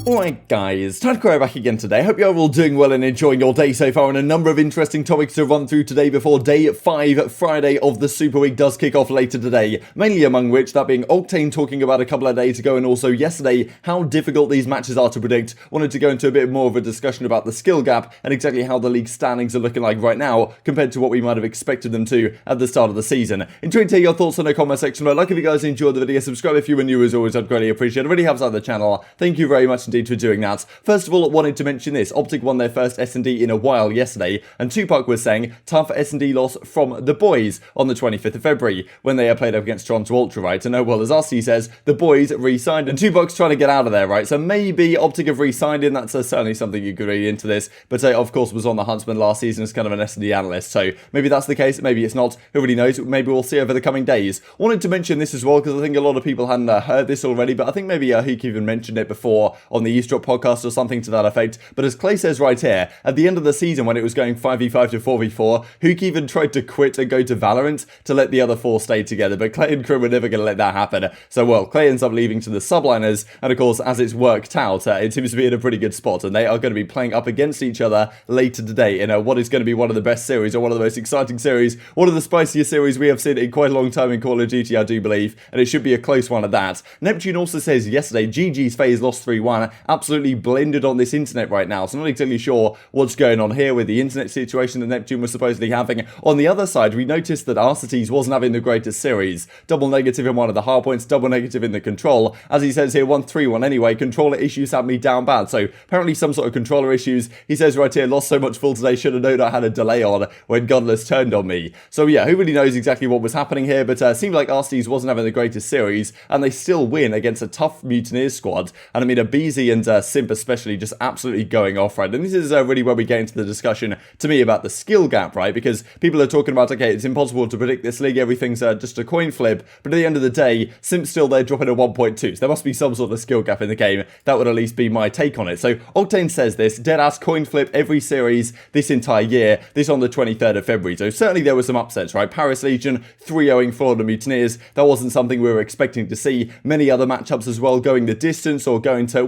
Alright guys, TacticalRab back again today. Hope you're all doing well and enjoying your day so far, and a number of interesting topics to run through today before day 5 Friday of the Super Week does kick off later today. Mainly among which, that being Octane talking about a couple of days ago and also yesterday how difficult these matches are to predict. Wanted to go into a bit more of a discussion about the skill gap and exactly how the league standings are looking like right now compared to what we might have expected them to at the start of the season. Enjoy to hear your thoughts in the comment section below. Like if you guys enjoyed the video, subscribe if you were new as always, I'd greatly appreciate it. It really helps out the channel. Thank you very much indeed for doing that. First of all, wanted to mention this. OpTic won their first S&D in a while yesterday, and Tupac was saying tough S&D loss from the boys on the 25th of February when they played up against Toronto Ultra, right? And well, as RC says, the boys re-signed, and Tupac's trying to get out of there, right? So maybe OpTic have re-signed him. That's certainly something you could read into this, but of course was on the Huntsman last season as kind of an S&D analyst, so maybe that's the case, maybe it's not, who really knows, maybe we'll see over the coming days. Wanted to mention this as well because I think a lot of people hadn't heard this already, but I think maybe Huke even mentioned it before on the Esports podcast or something to that effect. But as Clay says right here, at the end of the season when it was going 5v5 to 4v4, Huke even tried to quit and go to Valorant to let the other four stay together, but Clay and Crim were never going to let that happen. So well, Clay ends up leaving to the subliners, and of course as it's worked out, it seems to be in a pretty good spot, and they are going to be playing up against each other later today in what is going to be one of the best series, or one of the most exciting series, one of the spiciest series we have seen in quite a long time in Call of Duty, I do believe, and it should be a close one at that. Neptune also says yesterday GG's FaZe lost 3-1, absolutely blended on this internet right now, so I'm not exactly sure what's going on here with the internet situation that Neptune was supposedly having. On the other side, we noticed that Arcitys wasn't having the greatest series. Double negative in one of the hard points, double negative in the control. As he says here, 1-3-1 anyway, controller issues had me down bad, so apparently some sort of controller issues. He says right here, lost so much full today, should have known I had a delay on when Gunless turned on me. So yeah, who really knows exactly what was happening here, but seemed like Arcitys wasn't having the greatest series, and they still win against a tough Mutineers squad, and I mean aBeZy and Simp especially just absolutely going off, right? And this is really where we get into the discussion to me about the skill gap, right? Because people are talking about, okay, it's impossible to predict this league, everything's just a coin flip, but at the end of the day, Simp's still there dropping a 1.2, so there must be some sort of skill gap in the game. That would at least be my take on it. So Octane says this, deadass coin flip every series this entire year, this on the 23rd of February. So certainly there were some upsets, right? Paris Legion 3-0ing Florida Mutineers, that wasn't something we were expecting to see. Many other matchups as well, going the distance or going to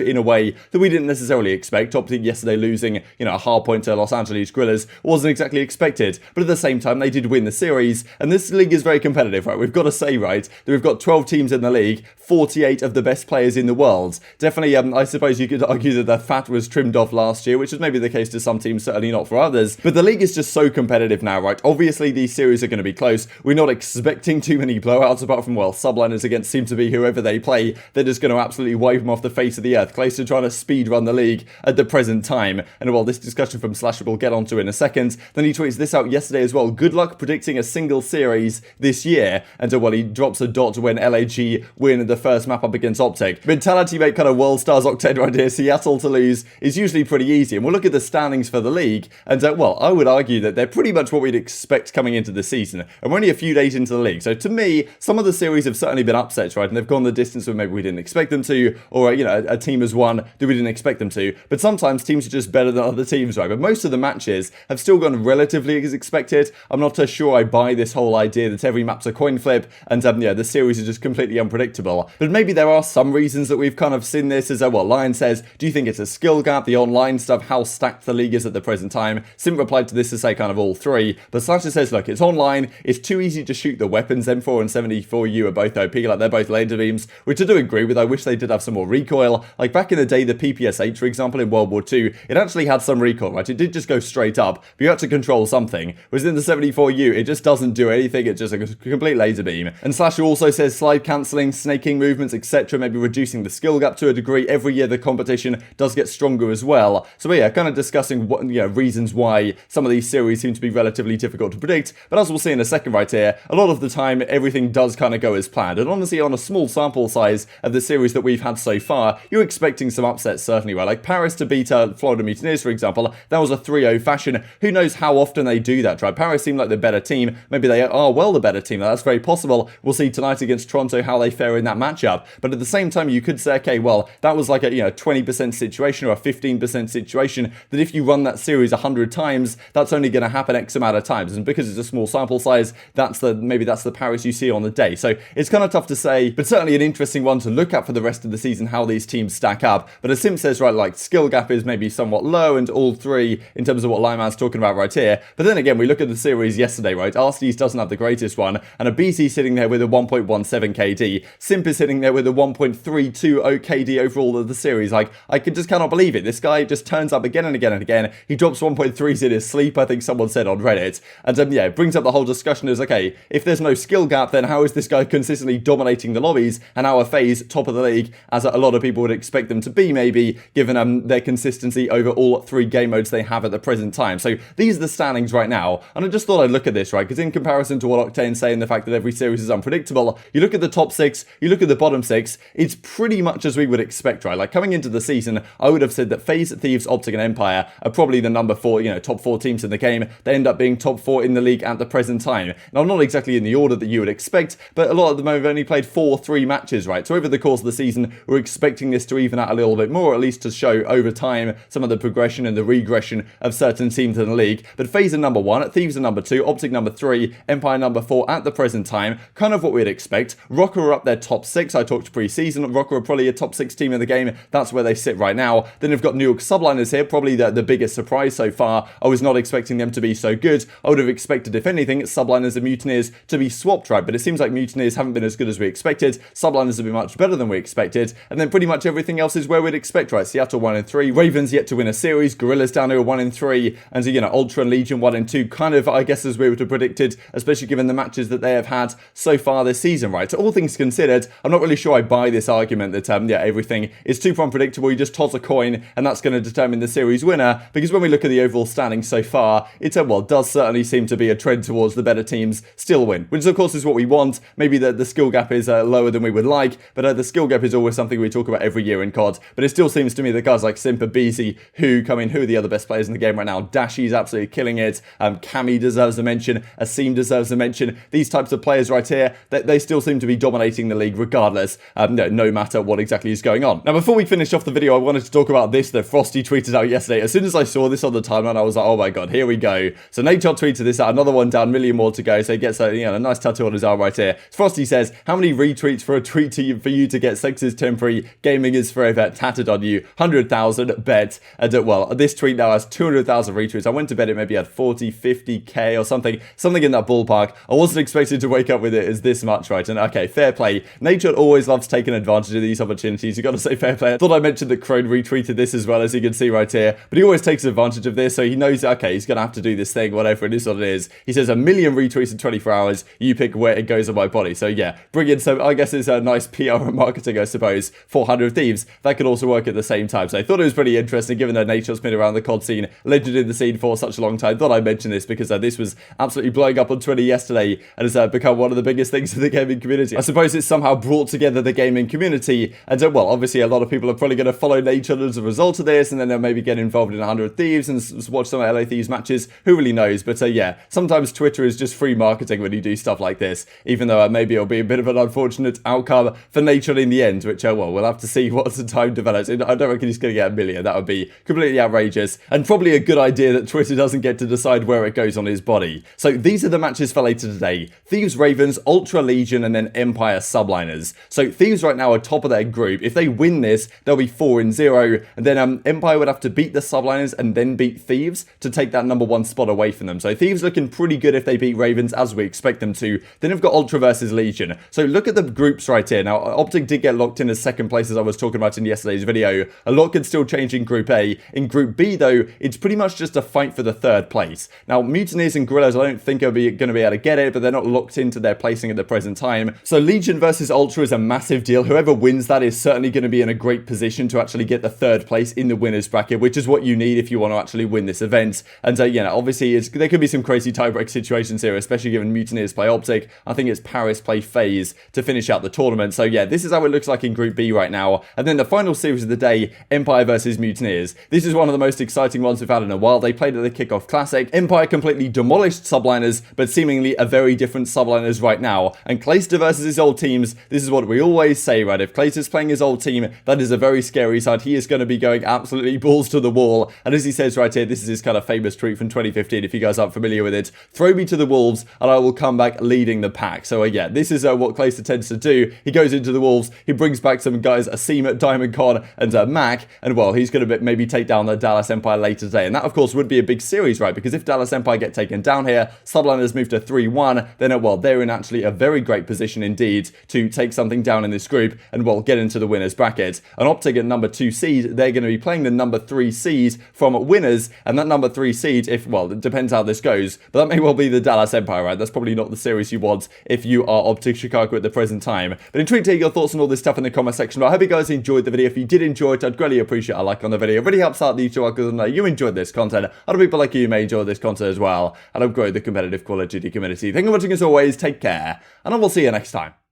in a way that we didn't necessarily expect. OpTic yesterday losing, a hard point to Los Angeles Grillers wasn't exactly expected, but at the same time they did win the series, and this league is very competitive, right? We've got to say, right, that we've got 12 teams in the league, 48 of the best players in the world. Definitely, I suppose you could argue that the fat was trimmed off last year, which is maybe the case to some teams, certainly not for others, but the league is just so competitive now, right? Obviously these series are going to be close. We're not expecting too many blowouts apart from, well, subliners against seem to be whoever they play. They're just going to absolutely wipe them off the face of the earth. Clayster trying to speed run the league at the present time, and well, this discussion from Slasher we'll get onto in a second. Then he tweets this out yesterday as well. Good luck predicting a single series this year. And well, he drops a dot when LAG win the first map up against OpTic. Mentality mate, kind of world stars Octane right here. Seattle to lose is usually pretty easy. And we'll look at the standings for the league. And well, I would argue that they're pretty much what we'd expect coming into the season. And we're only a few days into the league. So to me, some of the series have certainly been upsets, right? And they've gone the distance where maybe we didn't expect them to, or a team has won that we didn't expect them to. But sometimes teams are just better than other teams, right? But most of the matches have still gone relatively as expected. I'm not so sure I buy this whole idea that every map's a coin flip and the series is just completely unpredictable. But maybe there are some reasons that we've kind of seen this as well. Lion says, do you think it's a skill gap, the online stuff, how stacked the league is at the present time? Simp replied to this to say kind of all three. But Slasher says, look, it's online, it's too easy to shoot the weapons. M4 and 74U are both OP, like they're both laser beams, which I do agree with. I wish they did have some more recoil. Like back in the day, the PPS-8, for example, in World War II, it actually had some recoil, right? It did just go straight up, but you had to control something. Whereas in the 74U, it just doesn't do anything. It's just a complete laser beam. And Slasher also says slide cancelling, snaking movements, etc., maybe reducing the skill gap to a degree. Every year the competition does get stronger as well. So yeah, kind of discussing what reasons why some of these series seem to be relatively difficult to predict. But as we'll see in a second right here, a lot of the time everything does kind of go as planned. And honestly, on a small sample size of the series that we've had so far, you're expecting some upsets certainly, right? Like Paris to beat Florida Mutineers, for example, that was a 3-0 fashion. Who knows how often they do that, right? Paris seem like the better team. Maybe they are, well, the better team. That's very possible. We'll see tonight against Toronto how they fare in that matchup. But at the same time, you could say, okay, well, that was like a 20% situation or a 15% situation that if you run that series 100 times, that's only going to happen X amount of times. And because it's a small sample size, maybe that's the Paris you see on the day. So it's kind of tough to say, but certainly an interesting one to look at for the rest of the season, how these teams stack up. But as Simp says, right, like skill gap is maybe somewhat low and all three in terms of what Lyman's talking about right here. But then again, we look at the series yesterday, right? Arcitys doesn't have the greatest one, and aBeZy sitting there with a 1.17 KD. Simp is sitting there with a 1.320 KD overall of the series. Like, I just cannot believe it. This guy just turns up again and again and again. He drops 1.3s in his sleep, I think someone said on Reddit. And yeah, it brings up the whole discussion as, okay, if there's no skill gap, then how is this guy consistently dominating the lobbies and our FaZe top of the league, as a lot of people would expect them to be, maybe, given their consistency over all three game modes they have at the present time. So these are the standings right now, and I just thought I'd look at this, right, because in comparison to what Octane's saying, the fact that every series is unpredictable, you look at the top 6, you look at the bottom 6, it's pretty much as we would expect, right? Like, coming into the season, I would have said that FaZe, Thieves, OpTic, and Empire are probably the number 4, top 4 teams in the game. They end up being top 4 in the league at the present time. Now, not exactly in the order that you would expect, but a lot of them have only played 3 matches, right? So over the course of the season, we're expecting this to even out a little bit more, at least to show over time some of the progression and the regression of certain teams in the league. But FaZe are number 1, Thieves are number 2, OpTic number 3, Empire number 4 at the present time. Kind of what we'd expect. Rokkr are up there top 6. I talked pre-season. Rokkr are probably a top 6 team in the game. That's where they sit right now. Then we've got New York Subliners here, probably the biggest surprise so far. I was not expecting them to be so good. I would have expected, if anything, Subliners and Mutineers to be swapped, right? But it seems like Mutineers haven't been as good as we expected. Subliners have been much better than we expected. And then pretty much everything else is where we'd expect, right? Seattle 1-3, Ravens yet to win a series, Gorillas down here 1-3, and so, Ultra and Legion 1-2, kind of, I guess, as we would have predicted, especially given the matches that they have had so far this season, right? So all things considered, I'm not really sure I buy this argument that, everything is too unpredictable. You just toss a coin and that's going to determine the series winner, because when we look at the overall standings so far, it does certainly seem to be a trend towards the better teams still win, which of course is what we want. Maybe the skill gap is lower than we would like, but the skill gap is always something we talk about every year in COD. But it still seems to me that guys like Simp, aBeZy, Huke, who are the other best players in the game right now? Dashy's absolutely killing it. Cammy deserves a mention. Asim deserves a mention. These types of players right here, they still seem to be dominating the league regardless, no matter what exactly is going on. Now, before we finish off the video, I wanted to talk about this that Frosty tweeted out yesterday. As soon as I saw this on the timeline, I was like, oh my god, here we go. So Nadeshot tweeted this out, another one down, million more to go. So he gets a nice tattoo on his arm right here. Frosty says, how many retweets for a tweet for you to get sex is temporary, gaming is forever, tatted on you, 100,000, bet. Well, this tweet now has 200,000 retweets. I went to bed, it maybe had 40, 50k or something in that ballpark. I wasn't expecting to wake up with it as this much, right? And okay, fair play. Nadeshot always loves taking advantage of these opportunities. You got to say fair play. I thought I mentioned that Crone retweeted this as well, as you can see right here, but he always takes advantage of this, so he knows, okay, he's gonna have to do this thing, whatever it is what it is. He says 1 million retweets in 24 hours. You pick where it goes on my body. So yeah, brilliant. So I guess it's a nice PR and marketing, I suppose, for 100 Thieves. That could also work at the same time. So I thought it was pretty interesting, given that Nadeshot's been around the COD scene, legend in the scene for such a long time. Thought I'd mention this because this was absolutely blowing up on Twitter yesterday and has become one of the biggest things in the gaming community. I suppose it's somehow brought together the gaming community, and well, obviously a lot of people are probably going to follow Nadeshot as a result of this, and then they'll maybe get involved in 100 Thieves and watch some of LA Thieves matches. Who really knows? But yeah, sometimes Twitter is just free marketing when you do stuff like this, even though maybe it'll be a bit of an unfortunate outcome for Nadeshot in the end, which well, we'll have to see what the time develops. I don't reckon he's going to get 1 million. That would be completely outrageous, and probably a good idea that Twitter doesn't get to decide where it goes on his body. So these are the matches for later today: Thieves Ravens, Ultra Legion, and then Empire Subliners. So Thieves right now are top of their group. If they win this, they'll be 4-0, and then Empire would have to beat the Subliners and then beat Thieves to take that number 1 spot away from them. So Thieves looking pretty good if they beat Ravens, as we expect them to. Then we've got Ultra versus Legion. So look at the groups right here. Now, OpTic did get locked in as second place, as I was talking about in yesterday's video. A lot can still change in Group A. In Group B, though, it's pretty much just a fight for the 3rd place. Now, Mutineers and Gorillas, I don't think are going to be able to get it, but they're not locked into their placing at the present time. So Legion versus Ultra is a massive deal. Whoever wins that is certainly going to be in a great position to actually get the 3rd place in the winners bracket, which is what you need if you want to actually win this event. And obviously there could be some crazy tiebreak situations here, especially given Mutineers play OpTic. I think it's Paris play FaZe to finish out the tournament. So yeah, this is how it looks like in Group B right now. And then the final series of the day, Empire versus Mutineers. This is one of the most exciting ones we've had in a while. They played at the Kickoff Classic. Empire completely demolished Subliners, but seemingly a very different Subliners right now. And Clayster versus his old teams, this is what we always say, right? If Clayster's playing his old team, that is a very scary side. He is going to be going absolutely balls to the wall. And as he says right here, this is his kind of famous tweet from 2015, if you guys aren't familiar with it: throw me to the wolves and I will come back leading the pack. So yeah, this is what Clayster tends to do. He goes into the wolves, he brings back some guys Seam, Diamond Con, and Mac, and well, he's going to maybe take down the Dallas Empire later today, and that of course would be a big series, right? Because if Dallas Empire get taken down here, Subliners move to 3-1, then well, they're in actually a very great position indeed to take something down in this group and well, get into the winners bracket. And OpTic at number 2 seed, they're going to be playing the number 3 seed from winners, and that number 3 seed, if well, it depends how this goes, but that may well be the Dallas Empire, right? That's probably not the series you want if you are OpTic Chicago at the present time. But intrigued to hear your thoughts on all this stuff in the comment section. But I hope you guys enjoyed the video. If you did enjoy it, I'd greatly appreciate a like on the video. It really helps out the YouTube because I know you enjoyed this content. Other people like you may enjoy this content as well, and I've grown the competitive Call of Duty community. Thank you for watching as always, take care, and I will see you next time.